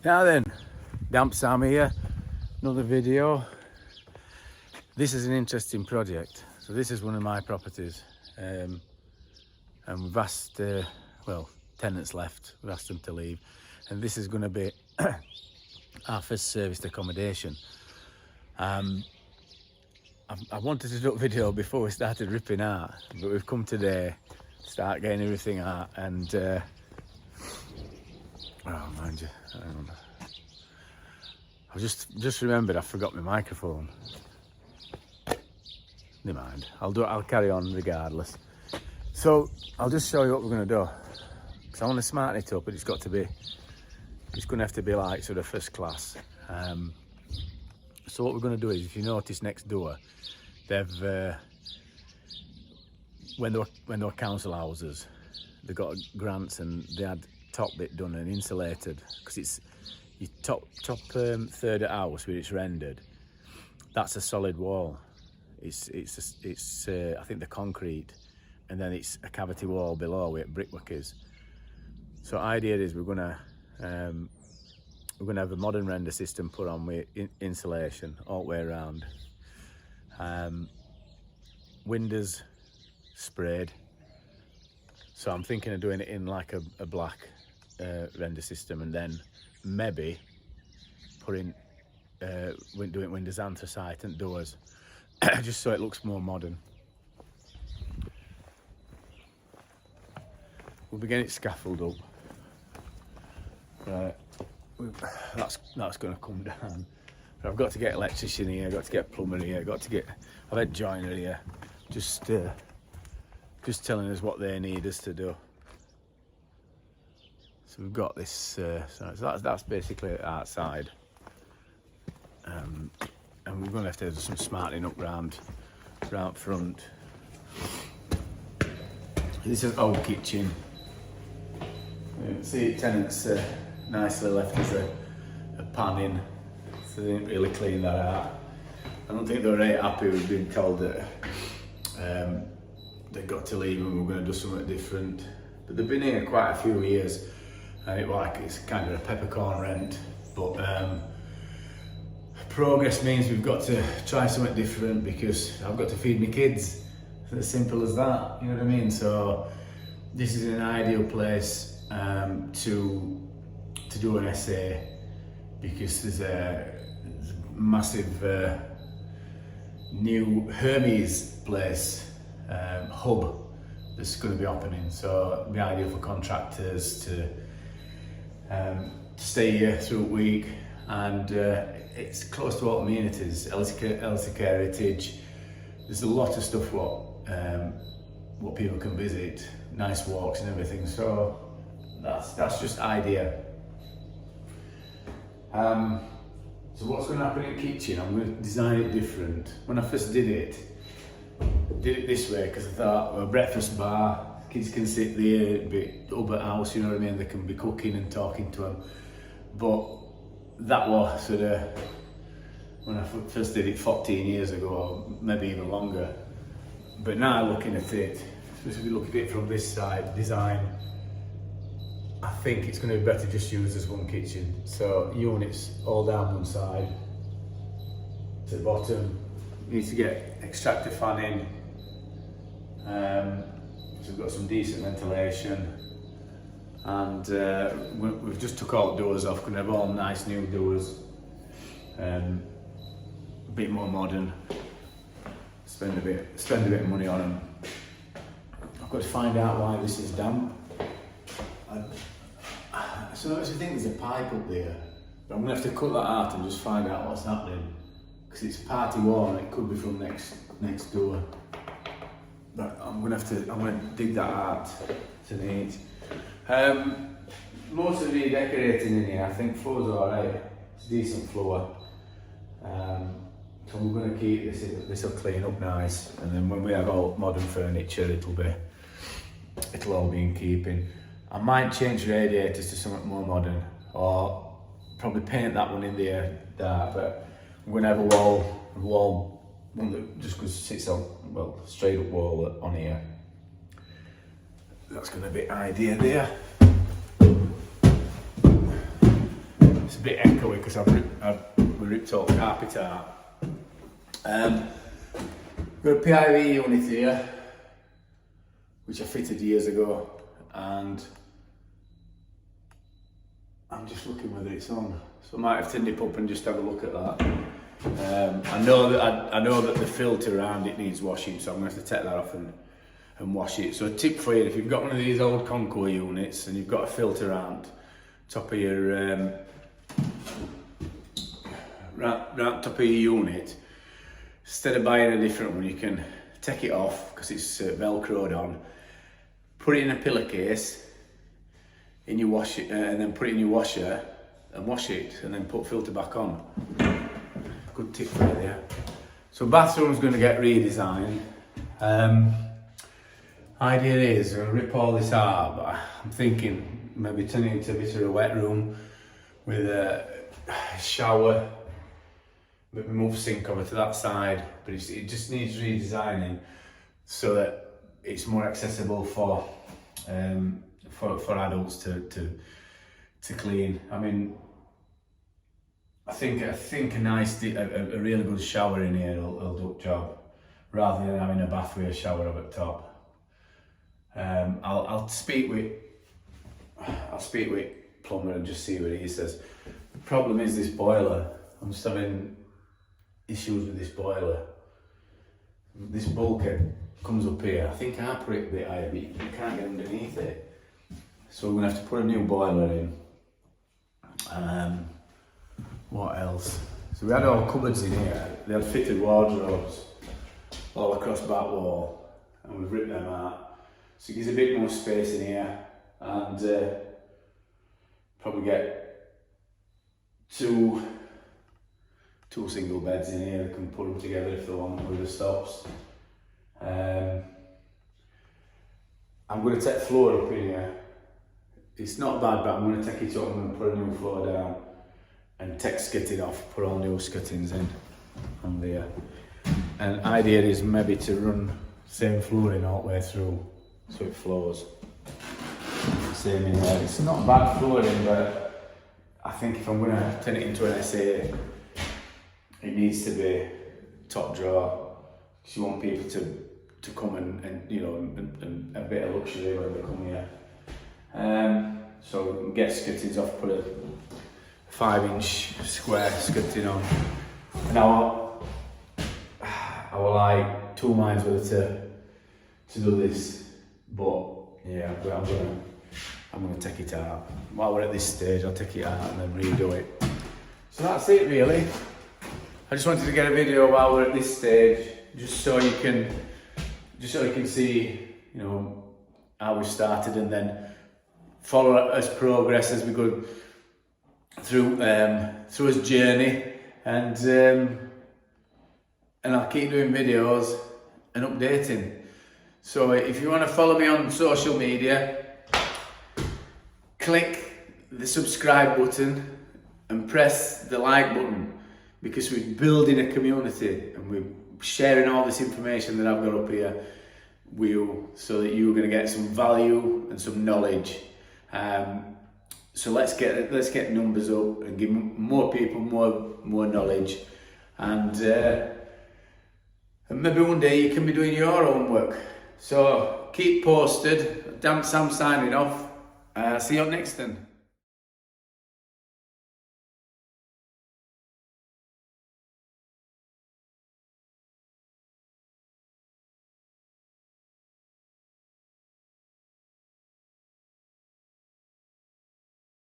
Now then, Dampsam here, another video. This is an interesting project. So this is one of my properties, and we've asked, well, tenants left, we've asked them to leave, and this is going to be our first serviced accommodation. I wanted to do a video before we started ripping out, but we've come today to start getting everything out, and oh, mind you, I just remembered I forgot my microphone. Never mind, I'll carry on regardless. So I'll just show you what we're going to do, because I want to smarten it up, but it's going to have to be like sort of first class. So what we're going to do is, if you notice next door, they've when they were council houses, they got grants and they had top bit done and insulated, because it's your top third of house where it's rendered. That's a solid wall. It's I think the concrete, and then it's a cavity wall below where brickwork is. So idea is we're gonna have a modern render system put on with insulation all the way around. Windows sprayed. So I'm thinking of doing it in like a black render system, and then maybe putting doing windows anthracite and doors, just so it looks more modern. We'll be getting it scaffolded up. Right, that's going to come down. But I've got to get an electrician here, I've got to get a plumber here, I've had joiner here, just telling us what they need us to do. So we've got this, so that's basically outside. And we're going to have to do some smartening up round front. This is old kitchen. See, tenants nicely left us a pan in, so they didn't really clean that out. I don't think they were really happy with being told that they got to leave and we were going to do something different. But they've been here quite a few years, and it's kind of a peppercorn rent. But progress means we've got to try something different, because I've got to feed my kids. It's as simple as that, you know what I mean? So this is an ideal place to do an essay, because there's a massive new Hermes place hub that's going to be opening. So it'll be ideal for contractors to stay here through a week, and it's close to all amenities, elderly care, heritage. There's a lot of stuff what people can visit, nice walks and everything. So that's just idea. So what's going to happen in the kitchen? I'm going to design it different. When I first did it this way, because I thought, well, breakfast bar, kids can sit there, be over house, you know what I mean? They can be cooking and talking to them. But that was sort of when I first did it 14 years ago, or maybe even longer. But now looking at it, especially look at it from this side, design, I think it's going to be better just used as one kitchen. So units all down one side to the bottom. Needs to get extractor fan in. So we've got some decent ventilation, and we've just took all the doors off. Going to have all nice new doors, a bit more modern. Spend a bit of money on them. I've got to find out why this is damp. So I actually think there's a pipe up there, but I'm going to have to cut that out and just find out what's happening, because it's a party wall and it could be from next door. But I'm going to dig that out tonight. Most of the decorating in here, I think floor's alright. It's a decent floor. So we're going to keep this will clean up nice, and then when we have all modern furniture, it'll all be in keeping. I might change radiators to something more modern, or probably paint that one in there dark, but I'm going to have a wall, one that just sits on, well, straight up wall on here. That's going to be idea there. it's a bit echoey because we ripped all the carpet out. Got a PIV unit here, which I fitted years ago, and I'm just looking whether it's on. So I might have to nip up and just have a look at that. I know that the filter around it needs washing, so I'm going to have to take that off and wash it. So a tip for you, if you've got one of these old Concours units and you've got a filter around top of your round top of your unit, instead of buying a different one, you can take it off because it's velcroed on, put it in a pillowcase in your wash it, and then put it in your washer and wash it, and then put filter back on. Good tip for you there. So bathroom's going to get redesigned. Idea is I'm going to rip all this out, but I'm thinking maybe turn it into a bit of a wet room with a shower, maybe move sink over to that side, but it just needs redesigning so that it's more accessible for adults to clean. I mean, I think a really good shower in here will do the job, rather than having a bath with a shower up at top. I'll speak with plumber and just see what he says. The problem is this boiler. I'm just having issues with this boiler. This bulkhead comes up here. I think I put it a bit higher, but you can't get underneath it. So we're gonna have to put a new boiler in. What else? So we had all cupboards in here. They had fitted wardrobes all across the back wall, and we've ripped them out. So it gives a bit more space in here, and probably get two single beds in here. They can put them together if they want with the stops. I'm going to take the floor up in here. It's not bad, but I'm going to take it up and put a new floor down and take skirting off, put all new skirtings in on there. And the idea is maybe to run same flooring all the way through so it flows. Same in there. It's not bad flooring, but I think if I'm going to turn it into an SA, it needs to be top drawer. Because you want people to come and you know, and a bit of luxury when they come here. So we can get skirtings off, put a 5-inch square skirting on. Now I will like 2 minds whether to do this, but yeah, I'm gonna take it out. While we're at this stage, I'll take it out and then redo it. So that's it really. I just wanted to get a video while we're at this stage, just so you can see, you know, how we started, and then follow us progress as we go through his journey, and I'll keep doing videos and updating. So if you want to follow me on social media, click the subscribe button and press the like button, because we're building a community and we're sharing all this information that I've got up here with you, so that you're going to get some value and some knowledge. So let's get numbers up and give more people more knowledge, and maybe one day you can be doing your own work. So keep posted. Dampsam signing off. See you next time.